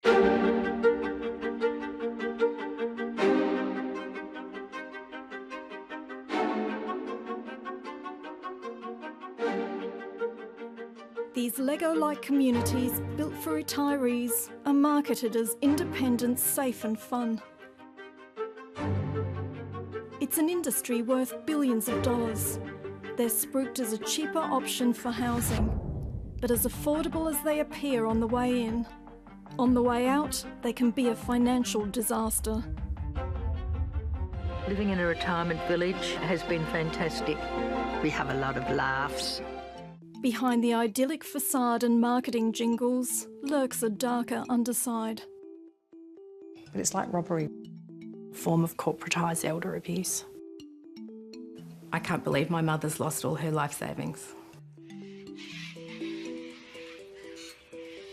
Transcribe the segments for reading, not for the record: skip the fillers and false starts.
These Lego-like communities, built for retirees, are marketed as independent, safe and fun. It's an industry worth billions of dollars. They're spruiked as a cheaper option for housing, but as affordable as they appear on the way in. On the way out, they can be a financial disaster. Living in a retirement village has been fantastic. We have a lot of laughs. Behind the idyllic facade and marketing jingles lurks a darker underside. But it's like robbery. A form of corporatised elder abuse. I can't believe my mother's lost all her life savings.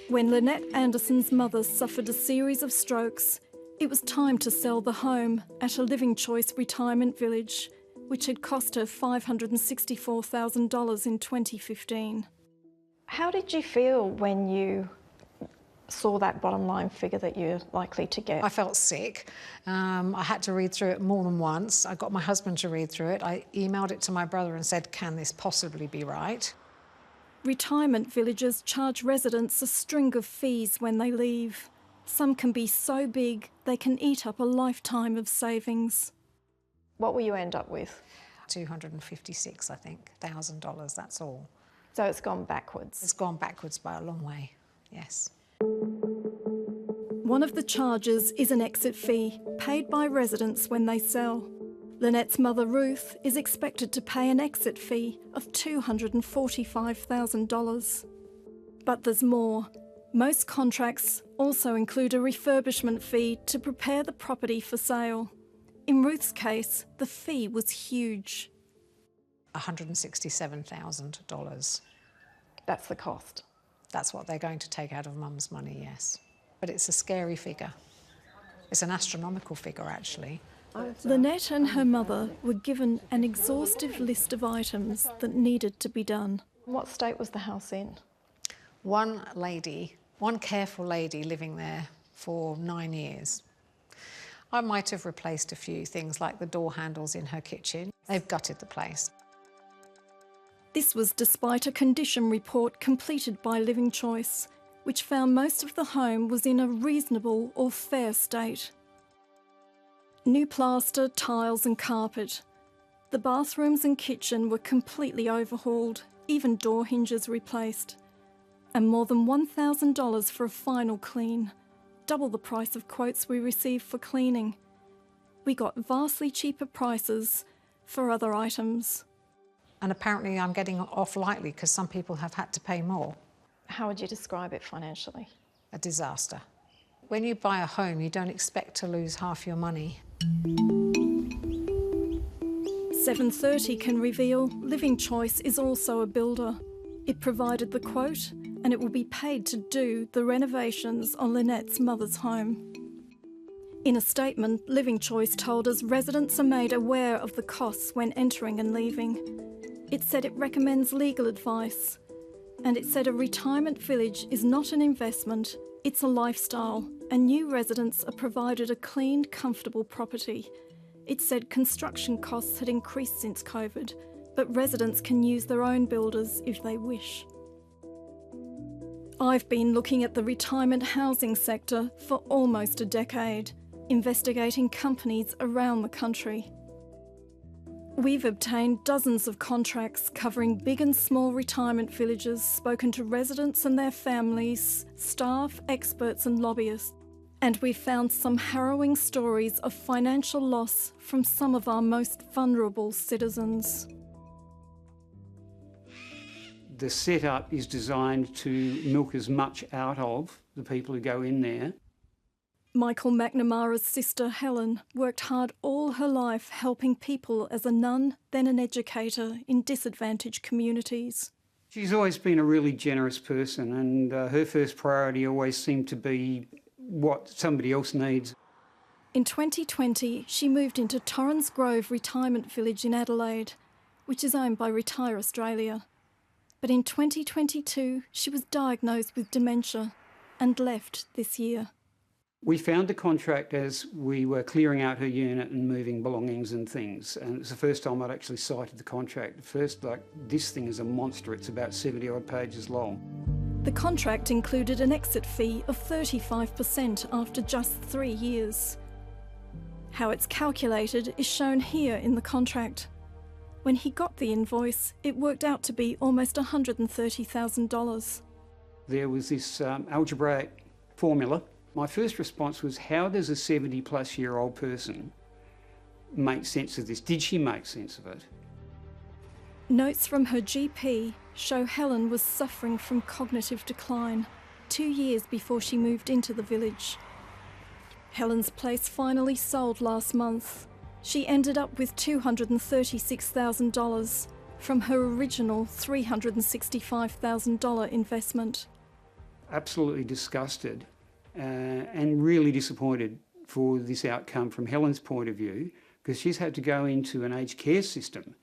When Lynette Anderson's mother suffered a series of strokes, it was time to sell the home at a Living Choice retirement village, which had cost her $564,000 in 2015. How did you feel when you saw that bottom line figure that you're likely to get? I felt sick. I had to read through it more than once. I got my husband to read through it. I emailed it to my brother and said, can this possibly be right? Retirement villages charge residents a string of fees when they leave. Some can be so big they can eat up a lifetime of savings. What will you end up with? $256, I think, $1,000, that's all. So it's gone backwards? It's gone backwards by a long way, yes. One of the charges is an exit fee paid by residents when they sell. Lynette's mother Ruth is expected to pay an exit fee of $245,000. But there's more. Most contracts also include a refurbishment fee to prepare the property for sale. In Ruth's case, the fee was huge. $167,000. That's the cost? That's what they're going to take out of Mum's money, yes. But it's a scary figure. It's an astronomical figure, actually. Lynette and her mother were given an exhaustive list of items that needed to be done. What state was the house in? One careful lady living there for 9 years. I might have replaced a few things like the door handles in her kitchen. They've gutted the place. This was despite a condition report completed by Living Choice, which found most of the home was in a reasonable or fair state. New plaster, tiles and carpet. The bathrooms and kitchen were completely overhauled, even door hinges replaced. And more than $1,000 for a final clean. Double the price of quotes we received for cleaning. We got vastly cheaper prices for other items. And apparently I'm getting off lightly because some people have had to pay more. How would you describe it financially? A disaster. When you buy a home, you don't expect to lose half your money. 730 can reveal Living Choice is also a builder. It provided the quote, and it will be paid to do the renovations on Lynette's mother's home. In a statement, Living Choice told us residents are made aware of the costs when entering and leaving. It said it recommends legal advice, and it said a retirement village is not an investment, it's a lifestyle, and new residents are provided a clean, comfortable property. It said construction costs had increased since COVID, but residents can use their own builders if they wish. I've been looking at the retirement housing sector for almost a decade, investigating companies around the country. We've obtained dozens of contracts covering big and small retirement villages, spoken to residents and their families, staff, experts and lobbyists. And we've found some harrowing stories of financial loss from some of our most vulnerable citizens. The setup is designed to milk as much out of the people who go in there. Michael McNamara's sister Helen worked hard all her life helping people as a nun, then an educator in disadvantaged communities. She's always been a really generous person, and her first priority always seemed to be what somebody else needs. In 2020, she moved into Torrens Grove Retirement Village in Adelaide, which is owned by Retire Australia. But in 2022, she was diagnosed with dementia and left this year. We found the contract as we were clearing out her unit and moving belongings and things, and it's the first time I'd actually cited the contract. At first, this thing is a monster. It's about 70 odd pages long. The contract included an exit fee of 35% after just 3 years. How it's calculated is shown here in the contract. When he got the invoice, it worked out to be almost $130,000. There was this algebraic formula. My first response was, how does a 70-plus-year-old person make sense of this? Did she make sense of it? Notes from her GP show Helen was suffering from cognitive decline 2 years before she moved into the village. Helen's place finally sold last month. She ended up with $236,000 from her original $365,000 investment. Absolutely disgusted and really disappointed for this outcome from Helen's point of view, because she's had to go into an aged care system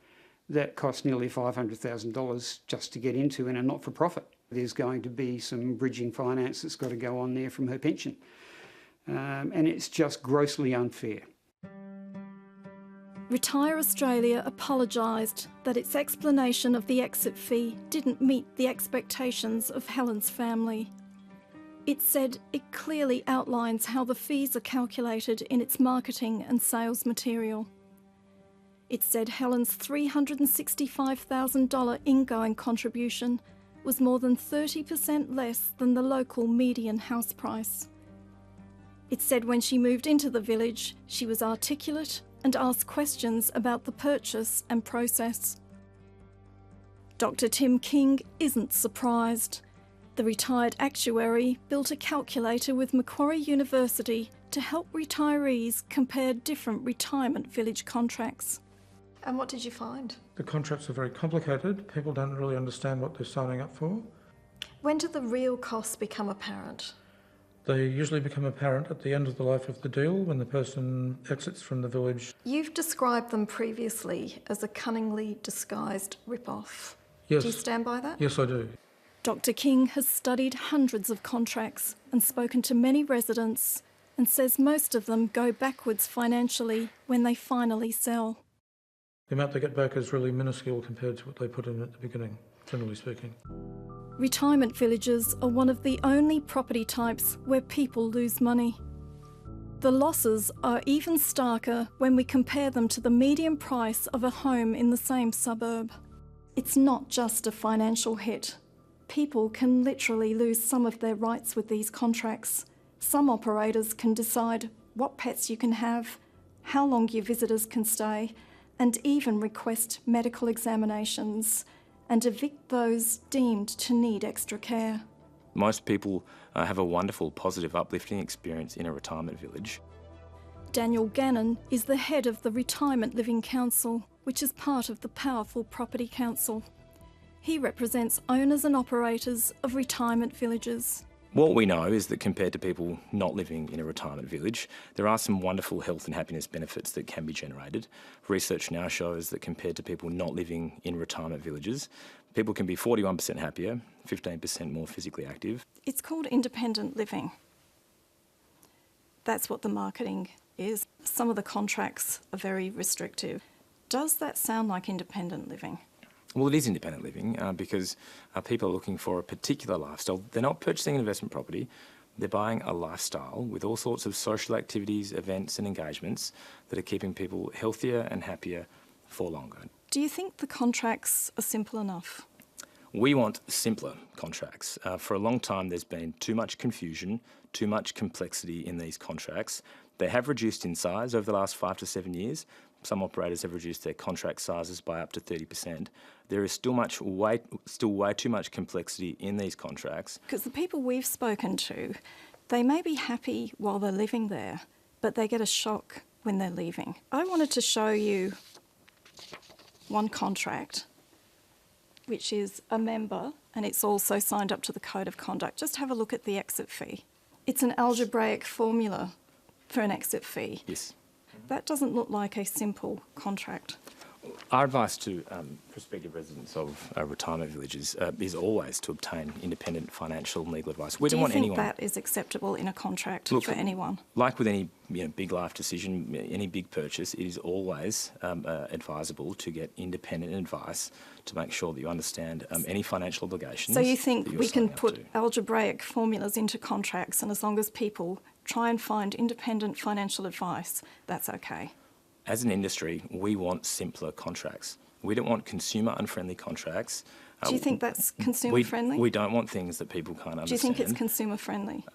that costs nearly $500,000 just to get into in a not-for-profit. There's going to be some bridging finance that's got to go on there from her pension. And it's just grossly unfair. Retire Australia apologised that its explanation of the exit fee didn't meet the expectations of Helen's family. It said it clearly outlines how the fees are calculated in its marketing and sales material. It said Helen's $365,000 ingoing contribution was more than 30% less than the local median house price. It said when she moved into the village, she was articulate and asked questions about the purchase and process. Dr. Tim King isn't surprised. The retired actuary built a calculator with Macquarie University to help retirees compare different retirement village contracts. And what did you find? The contracts are very complicated. People don't really understand what they're signing up for. When do the real costs become apparent? They usually become apparent at the end of the life of the deal, when the person exits from the village. You've described them previously as a cunningly disguised rip-off. Yes. Do you stand by that? Yes, I do. Dr. King has studied hundreds of contracts and spoken to many residents and says most of them go backwards financially when they finally sell. The amount they get back is really minuscule compared to what they put in at the beginning, generally speaking. Retirement villages are one of the only property types where people lose money. The losses are even starker when we compare them to the median price of a home in the same suburb. It's not just a financial hit. People can literally lose some of their rights with these contracts. Some operators can decide what pets you can have, how long your visitors can stay, and even request medical examinations and evict those deemed to need extra care. Most people have a wonderful, positive, uplifting experience in a retirement village. Daniel Gannon is the head of the Retirement Living Council, which is part of the powerful Property Council. He represents owners and operators of retirement villages. What we know is that compared to people not living in a retirement village, there are some wonderful health and happiness benefits that can be generated. Research now shows that compared to people not living in retirement villages, people can be 41% happier, 15% more physically active. It's called independent living. That's what the marketing is. Some of the contracts are very restrictive. Does that sound like independent living? Well, it is independent living because people are looking for a particular lifestyle. They're not purchasing an investment property, they're buying a lifestyle with all sorts of social activities, events and engagements that are keeping people healthier and happier for longer. Do you think the contracts are simple enough? We want simpler contracts. For a long time there's been too much confusion, too much complexity in these contracts. They have reduced in size over the last 5 to 7 years. Some operators have reduced their contract sizes by up to 30%. There is still way too much complexity in these contracts. Because the people we've spoken to, they may be happy while they're living there, but they get a shock when they're leaving. I wanted to show you one contract, which is a member, and it's also signed up to the Code of Conduct. Just have a look at the exit fee. It's an algebraic formula for an exit fee. Yes. That doesn't look like a simple contract. Our advice to prospective residents of retirement villages is always to obtain independent financial and legal advice. We Do don't you want think anyone. that is acceptable in a contract Look, for anyone? Like with any big life decision, any big purchase, it is always advisable to get independent advice to make sure that you understand any financial obligations. So you think that you're we can signing up put to. algebraic formulas into contracts, and as long as people try and find independent financial advice, that's okay? As an industry, we want simpler contracts. We don't want consumer-unfriendly contracts. Do you think that's consumer-friendly? We don't want things that people can't understand. Do you think it's consumer-friendly?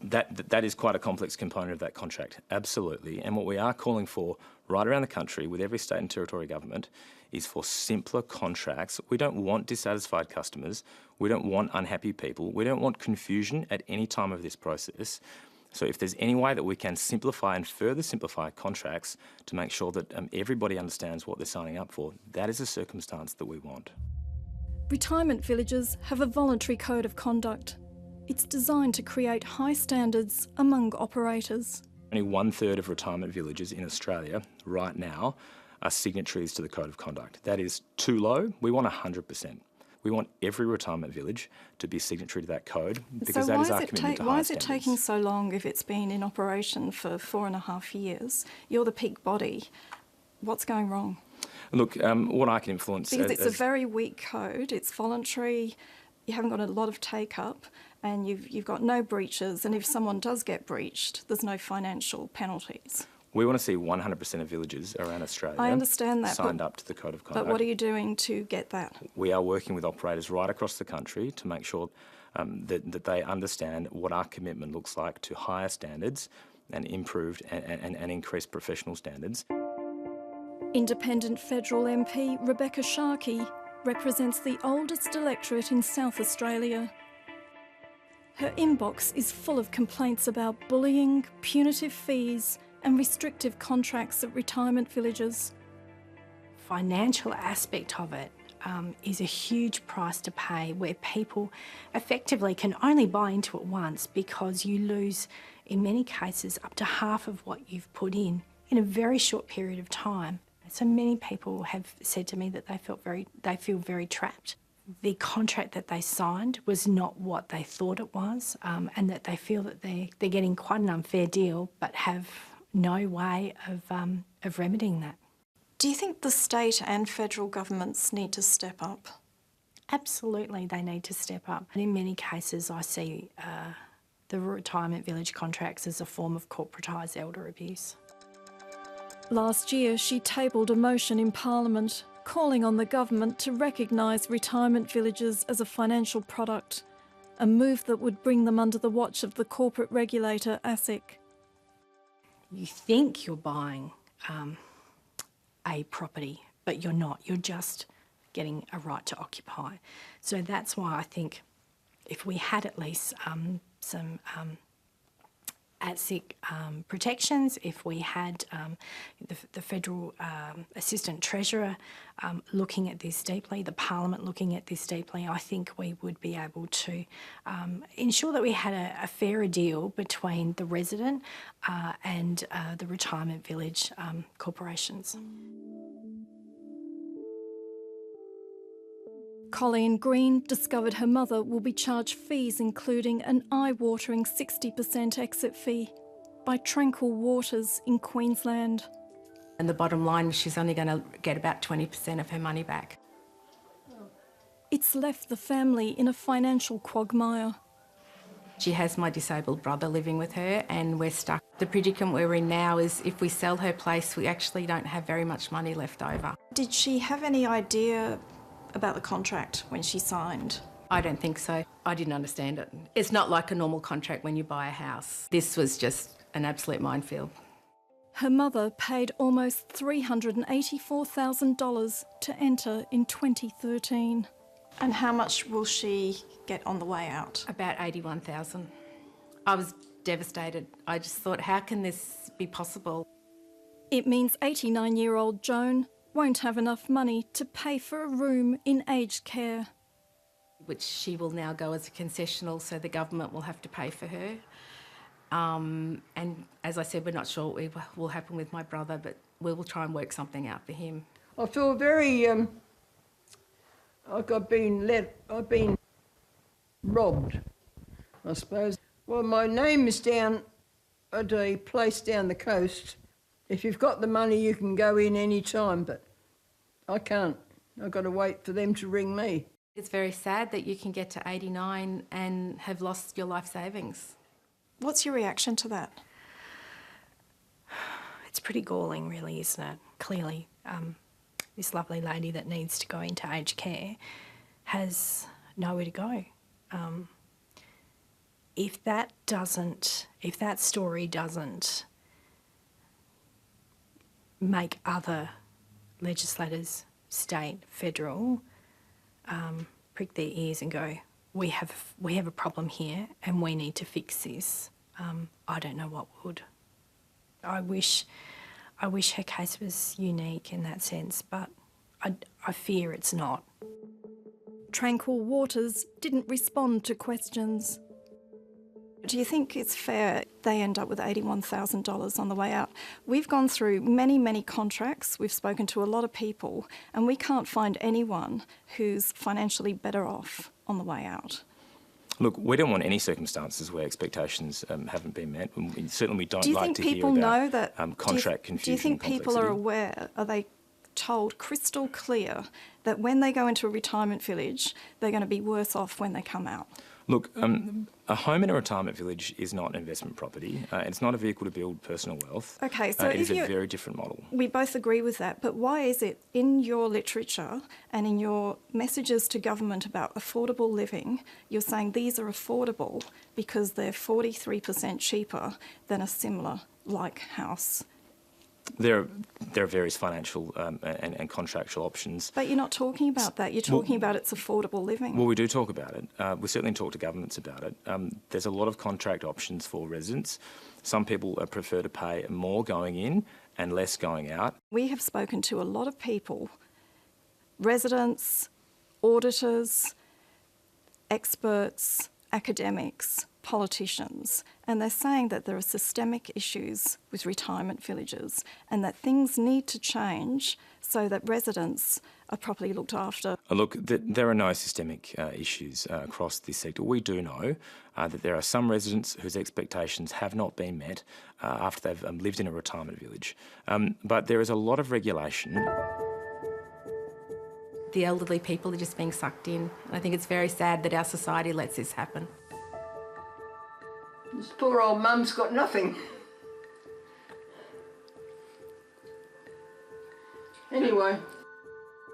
That is quite a complex component of that contract, absolutely. And what we are calling for right around the country with every state and territory government is for simpler contracts. We don't want dissatisfied customers. We don't want unhappy people. We don't want confusion at any time of this process. So if there's any way that we can simplify and further simplify contracts to make sure that everybody understands what they're signing up for, that is a circumstance that we want. Retirement villages have a voluntary code of conduct. It's designed to create high standards among operators. Only 1/3 of retirement villages in Australia right now are signatories to the code of conduct. That is too low. We want 100%. We want every retirement village to be signatory to that code because that is our commitment to high why is it standards. taking so long if it's been in operation for 4.5 years? You're the peak body. What's going wrong? Look, what I can influence... Because it's a very weak code, it's voluntary, you haven't got a lot of take-up, and you've got no breaches, and if someone does get breached, there's no financial penalties. We want to see 100% of villages around Australia I understand that, signed up to the Code of Conduct. But what are you doing to get that? We are working with operators right across the country to make sure that they understand what our commitment looks like to higher standards and improved and increased professional standards. Independent federal MP Rebecca Sharkey represents the oldest electorate in South Australia. Her inbox is full of complaints about bullying, punitive fees and restrictive contracts at retirement villages. Financial aspect of it is a huge price to pay, where people effectively can only buy into it once because you lose, in many cases, up to half of what you've put in a very short period of time. So many people have said to me that they feel very trapped. The contract that they signed was not what they thought it was, and that they feel that they're getting quite an unfair deal, but have no way of remedying that. Do you think the state and federal governments need to step up? Absolutely, they need to step up. And in many cases, I see the retirement village contracts as a form of corporatised elder abuse. Last year, she tabled a motion in Parliament calling on the government to recognise retirement villages as a financial product, a move that would bring them under the watch of the corporate regulator ASIC. You think you're buying a property, but you're not. You're just getting a right to occupy. So that's why I think if we had at least some ASIC protections, if we had the Federal Assistant Treasurer looking at this deeply, the Parliament looking at this deeply, I think we would be able to ensure that we had a fairer deal between the resident and the retirement village corporations. Colleen Green discovered her mother will be charged fees including an eye-watering 60% exit fee by Tranquil Waters in Queensland. And the bottom line is she's only going to get about 20% of her money back. It's left the family in a financial quagmire. She has my disabled brother living with her and we're stuck. The predicament we're in now is if we sell her place, we actually don't have very much money left over. Did she have any idea about the contract when she signed? I don't think so. I didn't understand it. It's not like a normal contract when you buy a house. This was just an absolute minefield. Her mother paid almost $384,000 to enter in 2013. And how much will she get on the way out? About $81,000. I was devastated. I just thought, how can this be possible? It means 89-year-old Joan won't have enough money to pay for a room in aged care. Which she will now go as a concessional, so the government will have to pay for her. And as I said, we're not sure what will happen with my brother, but we will try and work something out for him. I feel very, like I've been robbed, I suppose. Well, my name is down at a place down the coast. If you've got the money, you can go in any time, but I can't. I've got to wait for them to ring me. It's very sad that you can get to 89 and have lost your life savings. What's your reaction to that? It's pretty galling, really, isn't it? Clearly, this lovely lady that needs to go into aged care has nowhere to go. If that story doesn't make other legislators, state, federal, prick their ears and go, we have a problem here and we need to fix this, I don't know what would. I wish her case was unique in that sense, but I fear it's not. Tranquil Waters didn't respond to questions. Do you think it's fair they end up with $81,000 on the way out? We've gone through many, many contracts, we've spoken to a lot of people, and we can't find anyone who's financially better off on the way out. Look, we don't want any circumstances where expectations haven't been met. Certainly we don't Do you like think to people hear know about that? contract confusion. Do you think people are aware? Are they told crystal clear that when they go into a retirement village, they're going to be worse off when they come out? Look, a home in a retirement village is not an investment property. It's not a vehicle to build personal wealth. Okay, so it is a very different model. We both agree with that, but why is it in your literature and in your messages to government about affordable living, you're saying these are affordable because they're 43% cheaper than a similar like house? There are various financial and contractual options. But you're not talking about that. You're talking about it's affordable living. Well, we do talk about it. We certainly talk to governments about it. There's a lot of contract options for residents. Some people prefer to pay more going in and less going out. We have spoken to a lot of people, residents, auditors, experts, academics, politicians, and they're saying that there are systemic issues with retirement villages and that things need to change so that residents are properly looked after. Look, there are no systemic issues across this sector. We do know that there are some residents whose expectations have not been met after they've lived in a retirement village. But there is a lot of regulation. The elderly people are just being sucked in. And I think it's very sad that our society lets this happen. This poor old mum's got nothing. Anyway.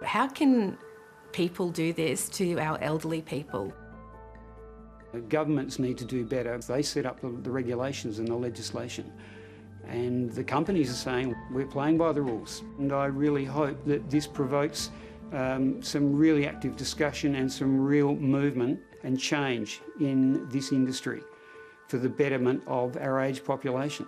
How can people do this to our elderly people? Governments need to do better. They set up the regulations and the legislation. And the companies are saying, we're playing by the rules. And I really hope that this provokes some really active discussion and some real movement and change in this industry for the betterment of our aged population.